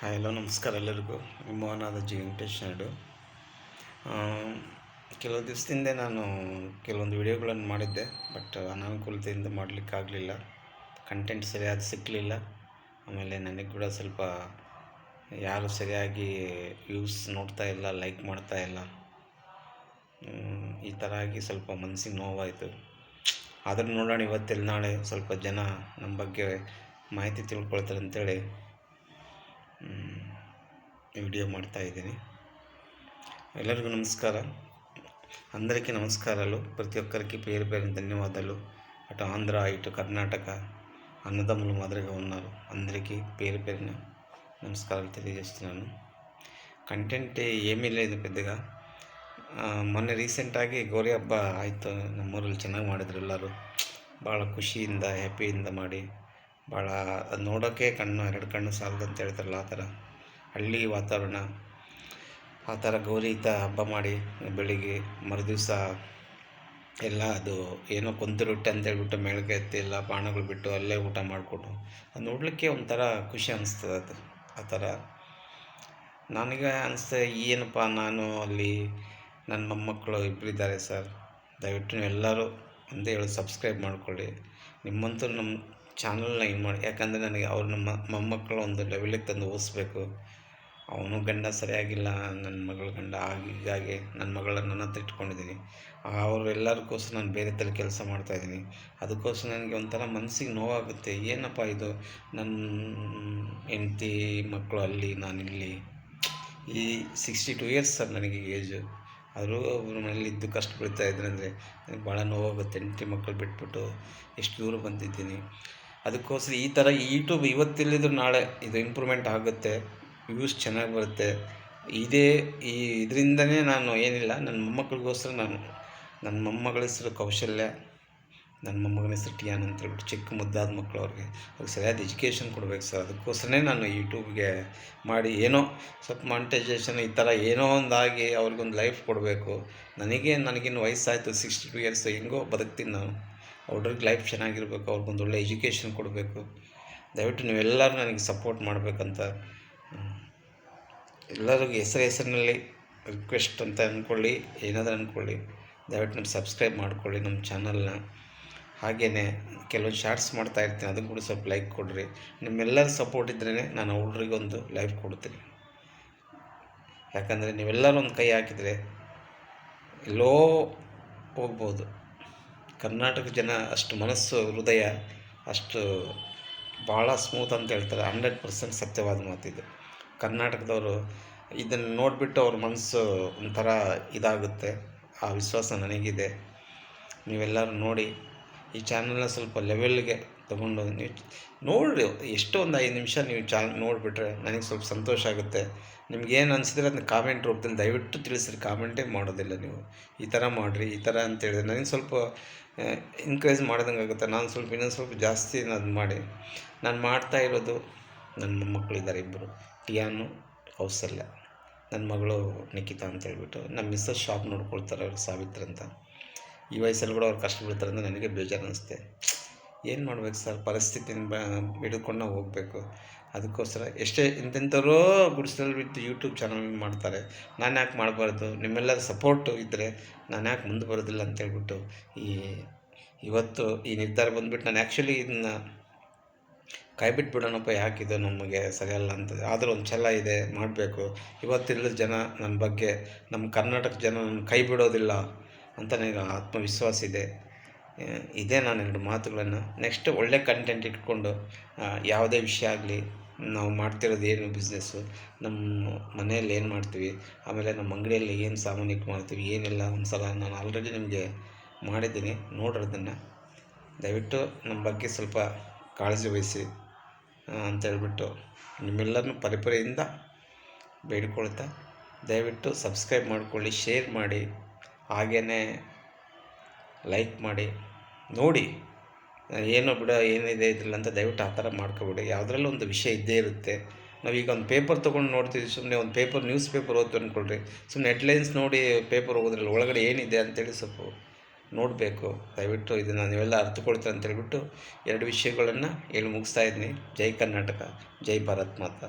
Hello ನಮಸ್ಕಾರ ಎಲ್ಲರಿಗೂ. ನಿಮ್ಮ ಮೋಹನಾದ ಜಿ ವೆಂಕಟೇಶ್ ನಾಯ್ಡು. ಕೆಲವು ದಿವಸದಿಂದ ನಾನು ಕೆಲವೊಂದು ವಿಡಿಯೋಗಳನ್ನು ಮಾಡಿದ್ದೆ, ಬಟ್ ಅನಾನುಕೂಲತೆಯಿಂದ ಮಾಡಲಿಕ್ಕಾಗಲಿಲ್ಲ. ಕಂಟೆಂಟ್ ಸರಿಯಾಗಿ ಸಿಕ್ಕಲಿಲ್ಲ. ಆಮೇಲೆ ನನಗೆ ಕೂಡ ಸ್ವಲ್ಪ ಯಾರು ಸರಿಯಾಗಿ ವ್ಯೂಸ್ ನೋಡ್ತಾ ಇಲ್ಲ, ಲೈಕ್ ಮಾಡ್ತಾ ಇಲ್ಲ. ಈ ಥರ ಆಗಿ ಸ್ವಲ್ಪ ಮನಸ್ಸಿಗೆ ನೋವಾಯಿತು. ಆದರೂ ನೋಡೋಣ, ಇವತ್ತೆಲ್ಲ ನಾಳೆ ಸ್ವಲ್ಪ ಜನ ನಮ್ಮ ಬಗ್ಗೆ ಮಾಹಿತಿ ತಿಳ್ಕೊಳ್ತಾರೆ ಅಂತೇಳಿ వీడియో ಮಾಡ್ತಾಯಿದ್ದೀನಿ. ಎಲ್ಲರಿಗೂ నమస్కార. అందరికీ నమస్కారాలు. ప్రతి ఒక్కరికి పేరు పేరు ధన్యవాదాలు. అటు ఆంధ్ర ఇటు కర్ణాటక అన్నదమ్ములు మాదిరిగా ఉన్నారు. అందరికీ పేరు పేరున నమస్కారాలు తెలియజేస్తున్నాను. కంటెంట్ ఏమీ లేదు పెద్దగా. ಮೊನ್ನೆ ರೀಸೆಂಟಾಗಿ ಗೌರಿ ಹಬ್ಬ ಆಯಿತು. ನಮ್ಮೂರಲ್ಲಿ ಚೆನ್ನಾಗಿ ಮಾಡಿದ್ರು ಎಲ್ಲರೂ. ಭಾಳ ಖುಷಿಯಿಂದ ಹ್ಯಾಪಿಯಿಂದ ಮಾಡಿ, ಭಾಳ ಅದು ನೋಡೋಕ್ಕೆ ಎರಡು ಕಣ್ಣು ಸಾಲದಂತ ಹೇಳ್ತಾರಲ್ಲ, ಆ ಥರ ಹಳ್ಳಿ ವಾತಾವರಣ. ಆ ಥರ ಗೌರಿ ಹಬ್ಬ ಮಾಡಿ ಬೆಳಿಗ್ಗೆ ಮರುದಿವಸ ಎಲ್ಲ ಅದು ಏನೋ ಕೊಂತು ರೊಟ್ಟಿ ಅಂತೇಳ್ಬಿಟ್ಟು ಮೇಳಕ್ಕೆ ಎತ್ತಿ ಎಲ್ಲ ಬಾಣಗಳು ಬಿಟ್ಟು ಅಲ್ಲೇ ಊಟ ಮಾಡಿಕೊಟ್ಟು ಅದು ನೋಡಲಿಕ್ಕೆ ಒಂಥರ ಖುಷಿ ಅನಿಸ್ತದೆ. ಅದು ಆ ಥರ ನನಗೆ ಅನಿಸ್ತದೆ, ಏನಪ್ಪ ನಾನು ಅಲ್ಲಿ ನನ್ನ ಮೊಮ್ಮಕ್ಕಳು ಇಬ್ಬರಿದ್ದಾರೆ ಸರ್. ದಯವಿಟ್ಟು ನೀವೆಲ್ಲರೂ ಒಂದೇ ಹೇಳೋದು, ಸಬ್ಸ್ಕ್ರೈಬ್ ಮಾಡ್ಕೊಳ್ಳಿ. ನಿಮ್ಮಂತೂ ನಮ್ಮ ಚಾನಲ್ನ ಇದು ಮಾಡಿ. ಯಾಕಂದರೆ ನನಗೆ ಅವ್ರು ನಮ್ಮ ಮೊಮ್ಮಕ್ಕಳು ಒಂದು ಲೆವೆಲಿಗೆ ತಂದು ಓದಿಸ್ಬೇಕು. ಅವನು ಗಂಡ ಸರಿಯಾಗಿಲ್ಲ, ನನ್ನ ಮಗಳ ಗಂಡ. ಹೀಗಾಗಿ ನನ್ನ ಮಗಳನ್ನ ನನ್ನ ಹತ್ರ ಇಟ್ಕೊಂಡಿದ್ದೀನಿ. ಅವರು ಎಲ್ಲರಿಗೋಸ್ಕರ ನಾನು ಬೇರೆ ಥರ ಕೆಲಸ ಮಾಡ್ತಾಯಿದ್ದೀನಿ. ಅದಕ್ಕೋಸ್ಕರ ನನಗೆ ಒಂಥರ ಮನಸ್ಸಿಗೆ ನೋವಾಗುತ್ತೆ. ಏನಪ್ಪ ಇದು, ನನ್ನ ಹೆಂಡ್ತಿ ಮಕ್ಕಳು ಅಲ್ಲಿ, ನಾನಿಲ್ಲಿ. ಈ 62 ಇಯರ್ಸ್ ಸರ್ ನನಗೆ ಏಜು. ಆದರೂ ಅವ್ರ ಮನೇಲಿ ಇದ್ದು ಕಷ್ಟ ಬೀಳ್ತಾ ಇದ್ದಾರೆ ಅಂದರೆ ನನಗೆ ಭಾಳ ನೋವಾಗುತ್ತೆ. ಹೆಂಡತಿ ಮಕ್ಕಳು ಬಿಟ್ಬಿಟ್ಟು ಎಷ್ಟು ದೂರ ಬಂದಿದ್ದೀನಿ. ಅದಕ್ಕೋಸ್ಕರ ಈ ಥರ ಯೂಟ್ಯೂಬ್ ಇವತ್ತಿಲ್ಲಿದ್ರು ನಾಳೆ ಇದು ಇಂಪ್ರೂವ್ಮೆಂಟ್ ಆಗುತ್ತೆ, ವ್ಯೂಸ್ ಚೆನ್ನಾಗಿ ಬರುತ್ತೆ. ಇದರಿಂದನೇ ನಾನು ಏನಿಲ್ಲ, ನನ್ನ ಮೊಮ್ಮಕ್ಕಳಿಗೋಸ್ಕರ ನನ್ನ ಮೊಮ್ಮಗಳ ಹೆಸರು ಕೌಶಲ್ಯ, ನನ್ನ ಮೊಮ್ಮಗನ ಹೆಸರು ಟಿಯಾನ್ ಅಂತೇಳ್ಬಿಟ್ಟು, ಚಿಕ್ಕ ಮುದ್ದಾದ ಮಕ್ಕಳು. ಅವ್ರಿಗೆ ಸರಿಯಾದ ಎಜುಕೇಷನ್ ಕೊಡಬೇಕು ಸರ್. ಅದಕ್ಕೋಸ್ಕರನೇ ನಾನು ಯೂಟ್ಯೂಬ್ಗೆ ಮಾಡಿ ಏನೋ ಸ್ವಲ್ಪ ಮಾನಿಟೈಸೇಷನ್ ಈ ಥರ ಏನೋ ಒಂದಾಗಿ ಅವ್ರಿಗೊಂದು ಲೈಫ್ ಕೊಡಬೇಕು. ನನಗೇನು ವಯಸ್ಸಾಯಿತು, 62 ಇಯರ್ಸ್, ಹೆಂಗೋ ಬದುಕ್ತೀನಿ ನಾನು. ಅವ್ರಿಗೆ ಲೈಫ್ ಚೆನ್ನಾಗಿರ್ಬೇಕು, ಅವ್ರಿಗೊಂದು ಒಳ್ಳೆ ಎಜುಕೇಷನ್ ಕೊಡಬೇಕು. ದಯವಿಟ್ಟು ನೀವೆಲ್ಲರೂ ನನಗೆ ಸಪೋರ್ಟ್ ಮಾಡಬೇಕಂತ ಎಲ್ಲರಿಗೂ ಹೆಸರಿನಲ್ಲಿ ರಿಕ್ವೆಸ್ಟ್ ಅಂತ ಅಂದ್ಕೊಳ್ಳಿ. ಏನಾದರೂ ಅಂದ್ಕೊಳ್ಳಿ, ದಯವಿಟ್ಟು ನೀವು ಸಬ್ಸ್ಕ್ರೈಬ್ ಮಾಡ್ಕೊಳ್ಳಿ ನಮ್ಮ ಚಾನಲ್ನ. ಹಾಗೆಯೇ ಕೆಲವೊಂದು ಶಾರ್ಟ್ಸ್ ಮಾಡ್ತಾಯಿರ್ತೀನಿ, ಅದನ್ನು ಕೂಡ ಸ್ವಲ್ಪ ಲೈಕ್ ಕೊಡಿರಿ. ನಿಮ್ಮೆಲ್ಲರ ಸಪೋರ್ಟ್ ಇದ್ರೇ ನಾನು ಹುಡುಗರಿಗೊಂದು ಲೈಫ್ ಕೊಡ್ತೀನಿ. ಯಾಕಂದರೆ ನೀವೆಲ್ಲರೂ ಒಂದು ಕೈ ಹಾಕಿದರೆ ಎಲ್ಲೋ ಹೋಗ್ಬೋದು. ಕರ್ನಾಟಕ ಜನ ಅಷ್ಟು ಮನಸ್ಸು, ಹೃದಯ ಅಷ್ಟು ಭಾಳ ಸ್ಮೂತ್ ಅಂತ ಹೇಳ್ತಾರೆ. 100% ಸತ್ಯವಾದ ಮಾತಿದು. ಕರ್ನಾಟಕದವರು ಇದನ್ನು ನೋಡಿಬಿಟ್ಟು ಅವ್ರ ಮನಸ್ಸು ಒಂಥರ ಇದಾಗುತ್ತೆ. ಆ ವಿಶ್ವಾಸ ನನಗಿದೆ. ನೀವೆಲ್ಲರೂ ನೋಡಿ, ಈ ಚಾನಲ್ನ ಸ್ವಲ್ಪ ಲೆವೆಲ್ಗೆ ತೊಗೊಂಡು ನೀವು ನೋಡಿರಿ. ಎಷ್ಟೋ ಒಂದು 5 ನಿಮಿಷ ನೀವು ನೋಡಿಬಿಟ್ರೆ ನನಗೆ ಸ್ವಲ್ಪ ಸಂತೋಷ ಆಗುತ್ತೆ. ನಿಮ್ಗೇನು ಅನಿಸಿದ್ರೆ ಅದನ್ನ ಕಾಮೆಂಟ್ ರೂಪದಲ್ಲಿ ದಯವಿಟ್ಟು ತಿಳಿಸ್ರಿ. ಕಾಮೆಂಟೇ ಮಾಡೋದಿಲ್ಲ ನೀವು. ಈ ಥರ ಮಾಡಿರಿ, ಈ ಥರ ಅಂತೇಳಿದ್ರೆ ನನಗೆ ಸ್ವಲ್ಪ ಎನ್ಕರೇಜ್ ಮಾಡ್ದಂಗೆ ಆಗುತ್ತೆ. ನಾನು ಸ್ವಲ್ಪ ಇನ್ನೊಂದು ಸ್ವಲ್ಪ ಜಾಸ್ತಿ ಅದು ಮಾಡಿ ನಾನು ಮಾಡ್ತಾ ಇರೋದು. ನನ್ನ ಮೊಮ್ಮಕ್ಕಳಿದ್ದಾರೆ ಇಬ್ಬರು, ಟಿಯಾನು, ಕೌಸಲ್ಯ. ನನ್ನ ಮಗಳು ನಿಖಿತಾ ಅಂತೇಳ್ಬಿಟ್ಟು. ನಮ್ಮ ಮಿಸ್ಸಸ್ ಶಾಪ್ ನೋಡ್ಕೊಳ್ತಾರೆ, ಅವ್ರು ಸಾವಿತ್ರ ಅಂತ. ಈ ವಯಸ್ಸಲ್ಲಿ ಕೂಡ ಅವ್ರು ಕಷ್ಟ ಬೀಳ್ತಾರೆ ಅಂದರೆ ನನಗೆ ಬೇಜಾರು ಅನ್ನಿಸುತ್ತೆ. ಏನು ಮಾಡ್ಬೇಕು ಸರ್, ಪರಿಸ್ಥಿತಿನ ಹಿಡ್ಕೊಂಡು ಹೋಗಬೇಕು. ಅದಕ್ಕೋಸ್ಕರ ಎಷ್ಟೇ ಇಂಥವ್ರೋ ಗುಡಿಸಲಲ್ಲಿ ಬಿಟ್ಟು ಯೂಟ್ಯೂಬ್ ಚಾನಲ್ ಮಾಡ್ತಾರೆ. ನಾನು ಯಾಕೆ ಮಾಡಬಾರ್ದು? ನಿಮ್ಮೆಲ್ಲರ ಸಪೋರ್ಟು ಇದ್ದರೆ ನಾನು ಯಾಕೆ ಮುಂದೆ ಬರೋದಿಲ್ಲ ಅಂತೇಳ್ಬಿಟ್ಟು ಇವತ್ತು ಈ ನಿರ್ಧಾರ ಬಂದುಬಿಟ್ಟು ನಾನು ಆ್ಯಕ್ಚುಲಿ ಇದನ್ನು ಬಿಡೋಣಪ್ಪ, ಯಾಕಿದು ನಮಗೆ ಸರಿಯಲ್ಲ ಅಂತ. ಆದರೂ ಒಂದು ಛಲ ಇದೆ, ಮಾಡಬೇಕು. ಇವತ್ತಿಲ್ಲ ಜನ ನನ್ನ ಬಗ್ಗೆ, ನಮ್ಮ ಕರ್ನಾಟಕ ಜನ ನನ್ನ ಕೈ ಬಿಡೋದಿಲ್ಲ ಅಂತ ನನಗೆ ಆತ್ಮವಿಶ್ವಾಸ ಇದೆ. ಇದೇ ನಾನು 2 ಮಾತುಗಳನ್ನು. ನೆಕ್ಸ್ಟ್ ಒಳ್ಳೆ ಕಂಟೆಂಟ್ ಇಟ್ಕೊಂಡು ಯಾವುದೇ ವಿಷಯ ಆಗಲಿ, ನಾವು ಮಾಡ್ತಿರೋದು ಏನು ಬಿಸ್ನೆಸ್ಸು, ನಮ್ಮ ಮನೆಯಲ್ಲಿ ಏನು ಮಾಡ್ತೀವಿ, ಆಮೇಲೆ ನಮ್ಮ ಅಂಗಡಿಯಲ್ಲಿ ಏನು ಸಾಮಾನು ಇಟ್ಟು ಮಾಡ್ತೀವಿ, ಏನೆಲ್ಲ ಒಂದು ಸಲ ನಾನು ಆಲ್ರೆಡಿ ನಿಮಗೆ ಮಾಡಿದ್ದೀನಿ. ನೋಡಿರೋದನ್ನು ದಯವಿಟ್ಟು ನಮ್ಮ ಬಗ್ಗೆ ಸ್ವಲ್ಪ ಕಾಳಜಿ ವಹಿಸಿ ಅಂತೇಳ್ಬಿಟ್ಟು ನಿಮ್ಮೆಲ್ಲರನ್ನೂ ಪರಿಪರಿಯಿಂದ ಬೇಡಿಕೊಳ್ತಾ, ದಯವಿಟ್ಟು ಸಬ್ಸ್ಕ್ರೈಬ್ ಮಾಡಿಕೊಳ್ಳಿ, ಶೇರ್ ಮಾಡಿ, ಹಾಗೆಯೇ ಲೈಕ್ ಮಾಡಿ. ನೋಡಿ ಏನೋ ಏನಿದೆ ಇದ್ರಲ್ಲಿ ಅಂತ ದಯವಿಟ್ಟು ಆ ಥರ ಮಾಡ್ಕೊಬೇಡಿ. ಯಾವುದ್ರಲ್ಲೂ ಒಂದು ವಿಷಯ ಇದ್ದೇ ಇರುತ್ತೆ. ನಾವೀಗ ಒಂದು ಪೇಪರ್ ತೊಗೊಂಡು ನೋಡ್ತೀವಿ, ಸುಮ್ಮನೆ ಒಂದು ನ್ಯೂಸ್ ಪೇಪರ್ ಓದ್ತು ಅಂದ್ಕೊಳ್ರಿ. ಸುಮ್ಮನೆ ಹೆಡ್ಲೈನ್ಸ್ ನೋಡಿ ಪೇಪರ್ ಓದಿರಲ್ಲ, ಒಳಗಡೆ ಏನಿದೆ ಅಂತೇಳಿ ಸ್ವಲ್ಪ ನೋಡಬೇಕು. ದಯವಿಟ್ಟು ಇದನ್ನು ನೀವೆಲ್ಲ ಅರ್ಥಕೊಳ್ತೀರ ಅಂತೇಳ್ಬಿಟ್ಟು 2 ವಿಷಯಗಳನ್ನು ಹೇಳಿ ಮುಗಿಸ್ತಾ ಇದ್ದೀನಿ. ಜೈ ಕರ್ನಾಟಕ, ಜೈ ಭಾರತ್ ಮಾತಾ.